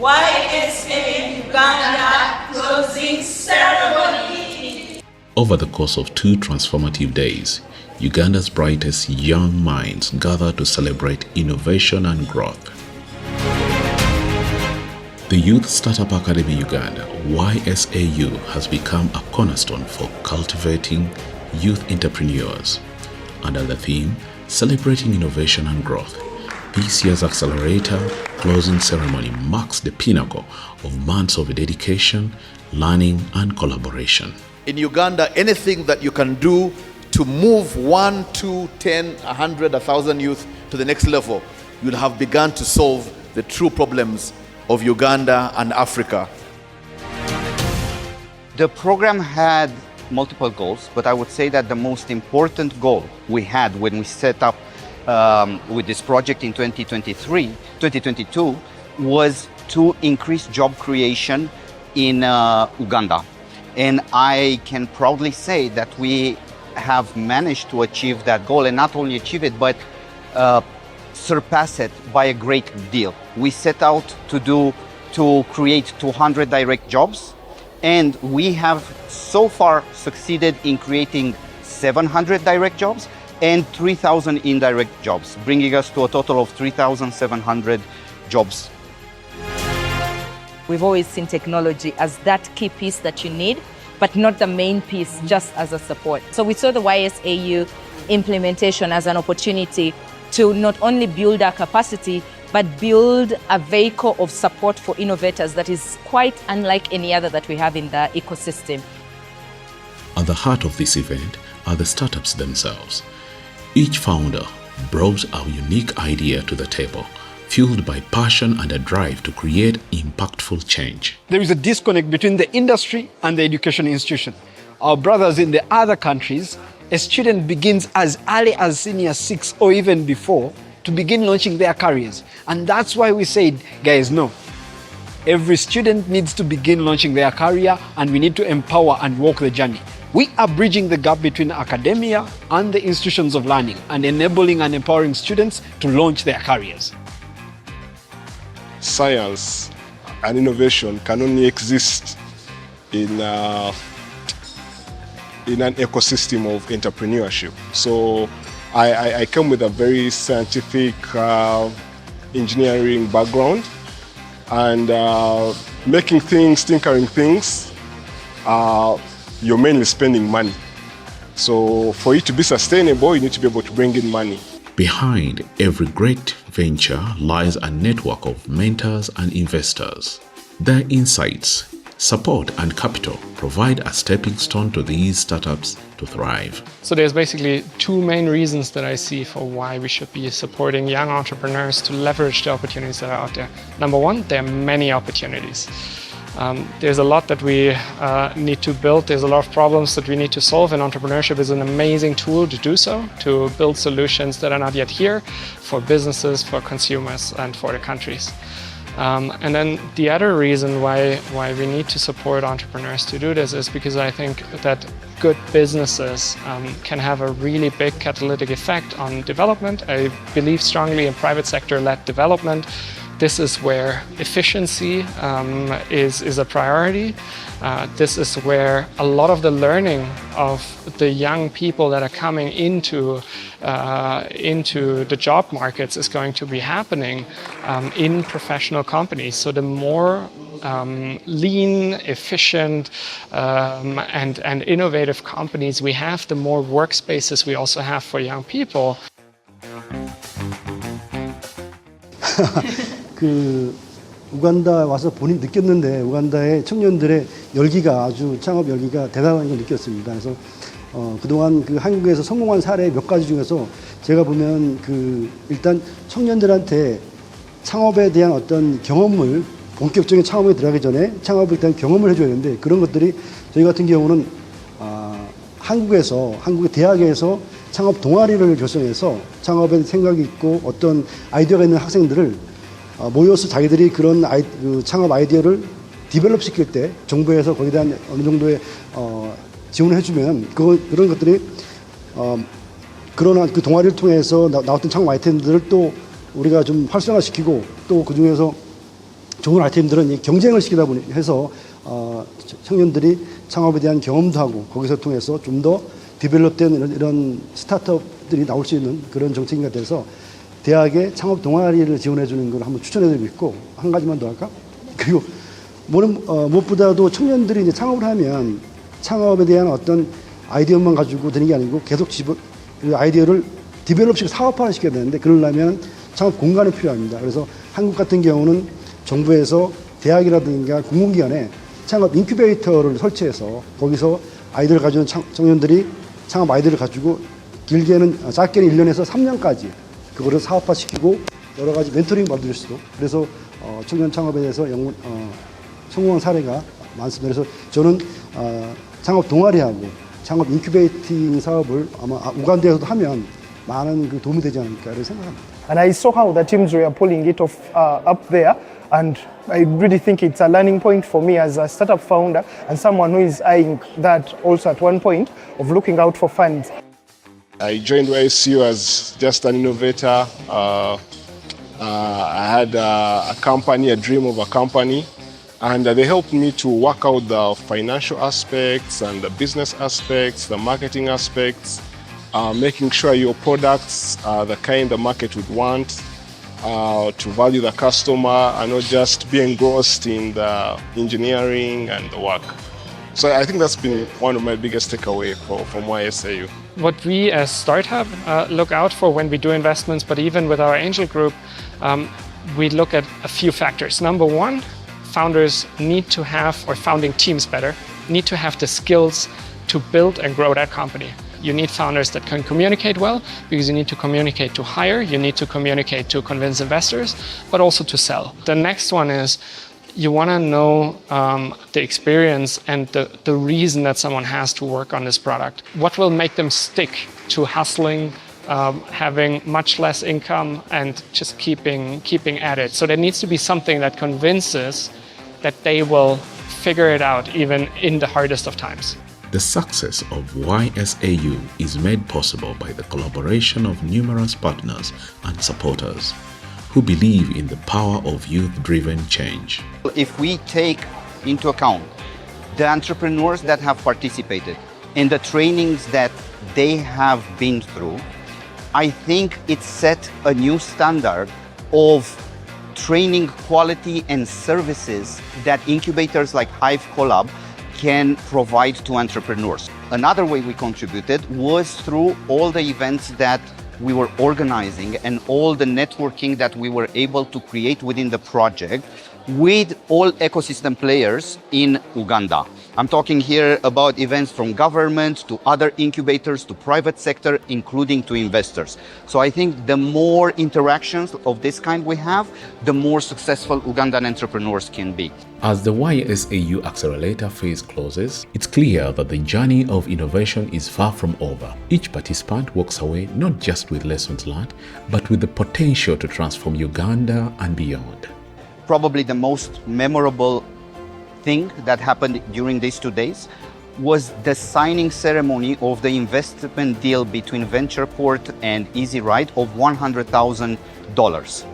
YSAU Uganda closing ceremony. Over the course of 2 transformative days, Uganda's brightest young minds gather to celebrate innovation and growth. The Youth Startup Academy Uganda, YSAU, has become a cornerstone for cultivating youth entrepreneurs. Under the theme, Celebrating Innovation and Growth, this year's Accelerator closing ceremony marks the pinnacle of months of dedication, learning, and collaboration. In Uganda, anything that you can do to move 1, 2, 10, 100, 1,000 youth to the next level, you'll have begun to solve the true problems of Uganda and Africa. The program had multiple goals, but I would say that the most important goal we had when we set up with this project in 2022 was to increase job creation in Uganda. And I can proudly say that we have managed to achieve that goal, and not only achieve it, but surpass it by a great deal. We set out to create 200 direct jobs, and we have so far succeeded in creating 700 direct jobs and 3,000 indirect jobs, bringing us to a total of 3,700 jobs. We've always seen technology as that key piece that you need, but not the main piece, just as a support. So we saw the YSAU implementation as an opportunity to not only build our capacity, but build a vehicle of support for innovators that is quite unlike any other that we have in the ecosystem. At the heart of this event are the startups themselves. Each founder brought a unique idea to the table, fueled by passion and a drive to create impactful change. There is a disconnect between the industry and the education institution. Our brothers in the other countries, a student begins as early as senior 6 or even before to begin launching their careers. And that's why we said, guys, no. Every student needs to begin launching their career, and we need to empower and walk the journey. We are bridging the gap between academia and the institutions of learning and enabling and empowering students to launch their careers. Science and innovation can only exist in an ecosystem of entrepreneurship. So I come with a very scientific engineering background, and making things, tinkering things, you're mainly spending money. So for it to be sustainable, you need to be able to bring in money. Behind every great venture lies a network of mentors and investors. Their insights, support, and capital provide a stepping stone to these startups to thrive. So there's basically 2 main reasons that I see for why we should be supporting young entrepreneurs to leverage the opportunities that are out there. Number 1, there are many opportunities. There's a lot that we need to build. There's a lot of problems that we need to solve, and entrepreneurship is an amazing tool to do so, to build solutions that are not yet here for businesses, for consumers, and for the countries. And then the other reason why we need to support entrepreneurs to do this is because I think that good businesses can have a really big catalytic effect on development. I believe strongly in private sector-led development. This is where efficiency is a priority. This is where a lot of the learning of the young people that are coming into the job markets is going to be happening in professional companies. So the more lean, efficient, and innovative companies we have, the more workspaces we also have for young people. 우간다 와서 본인 느꼈는데 우간다의 청년들의 열기가 아주 창업 열기가 대단한 걸 느꼈습니다. 그래서 그동안 한국에서 성공한 사례 몇 가지 중에서 제가 보면 일단 청년들한테 창업에 대한 어떤 경험을 본격적인 창업에 들어가기 전에 창업에 대한 경험을 해줘야 되는데 그런 것들이 저희 같은 경우는 한국의 대학에서 창업 동아리를 결성해서 창업에 생각이 있고 어떤 아이디어가 있는 학생들을 모여서 자기들이 그런 창업 아이디어를 디벨롭 시킬 때 정부에서 거기에 대한 어느 정도의 지원을 해주면 그런 것들이 그러나 그 동아리를 통해서 나왔던 창업 아이템들을 또 우리가 좀 활성화시키고 또 그 중에서 좋은 아이템들은 이 경쟁을 시키다 보니 해서 청년들이 창업에 대한 경험도 하고 거기서 통해서 좀 더 디벨롭된 이런 스타트업들이 나올 수 있는 그런 정책인 것 같아서 대학에 창업 동아리를 지원해 주는 걸 한번 추천해드리고 있고 한 가지만 더 할까? 그리고 무엇보다도 청년들이 이제 창업을 하면 창업에 대한 어떤 아이디어만 가지고 되는 게 아니고 계속 그 아이디어를 디벨롭식 사업화를 시켜야 되는데 그러려면 창업 공간이 필요합니다. 그래서 한국 같은 경우는 정부에서 대학이라든가 공공기관에 창업 인큐베이터를 설치해서 거기서 아이디어를 가지고 청년들이 창업 아이디어를 가지고 짧게는 1년에서 3년까지 그거를 사업화시키고 여러 가지 멘토링 받을 수도 그래서 청년 창업에 대해서 성공한 사례가 많습니다. 그래서 저는 창업 동아리하고 창업 인큐베이팅 사업을 아마 우간다에서도 하면 많은 그 도움이 되지 않을까 이렇게 생각합니다. And I saw how the teams were pulling it off up there, and I really think it's a learning point for me as a startup founder and someone who is eyeing that also at one point of looking out for funds. I joined YSAU as just an innovator. I had a company, a dream of a company, and they helped me to work out the financial aspects and the business aspects, the marketing aspects, making sure your products are the kind the market would want, to value the customer and not just be engrossed in the engineering and the work. So I think that's been one of my biggest takeaways from YSAU. What we as startup look out for when we do investments, but even with our angel group, we look at a few factors. Number one, founders need to have, or founding teams better, need to have the skills to build and grow that company. You need founders that can communicate well, because you need to communicate to hire, you need to communicate to convince investors, but also to sell. The next one is you want to know the experience and the reason that someone has to work on this product. What will make them stick to hustling, having much less income and just keeping at it. So there needs to be something that convinces that they will figure it out even in the hardest of times. The success of YSAU is made possible by the collaboration of numerous partners and supporters who believe in the power of youth-driven change. If we take into account the entrepreneurs that have participated and the trainings that they have been through, I think it set a new standard of training quality and services that incubators like Hive Collab can provide to entrepreneurs. Another way we contributed was through all the events that we were organizing and all the networking that we were able to create within the project with all ecosystem players in Uganda. I'm talking here about events from government to other incubators to private sector, including to investors. So I think the more interactions of this kind we have, the more successful Ugandan entrepreneurs can be. As the YSAU Accelerator phase closes, it's clear that the journey of innovation is far from over. Each participant walks away not just with lessons learned, but with the potential to transform Uganda and beyond. Probably the most memorable thing that happened during these 2 days was the signing ceremony of the investment deal between Ventureport and Easy Ride of $100,000.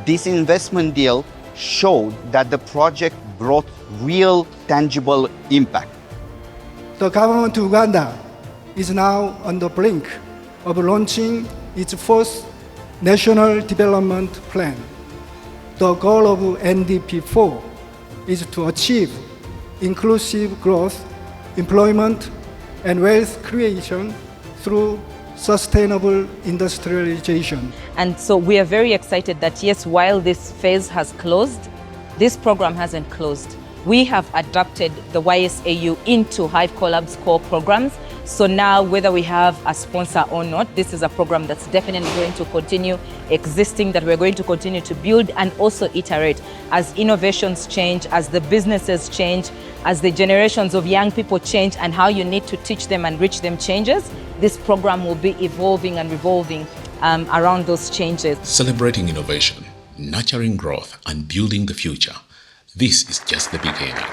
This investment deal showed that the project brought real tangible impact. The government of Uganda is now on the brink of launching its first national development plan. The goal of NDP4 is to achieve inclusive growth, employment, and wealth creation through sustainable industrialization. And so we are very excited that yes, while this phase has closed, this program hasn't closed. We have adapted the YSAU into Hive Collab's core programs. So now, whether we have a sponsor or not, this is a program that's definitely going to continue existing, that we're going to continue to build and also iterate as innovations change, as the businesses change, as the generations of young people change, and how you need to teach them and reach them changes. This program will be evolving and revolving around those changes. Celebrating innovation, nurturing growth, and building the future. This is just the beginning.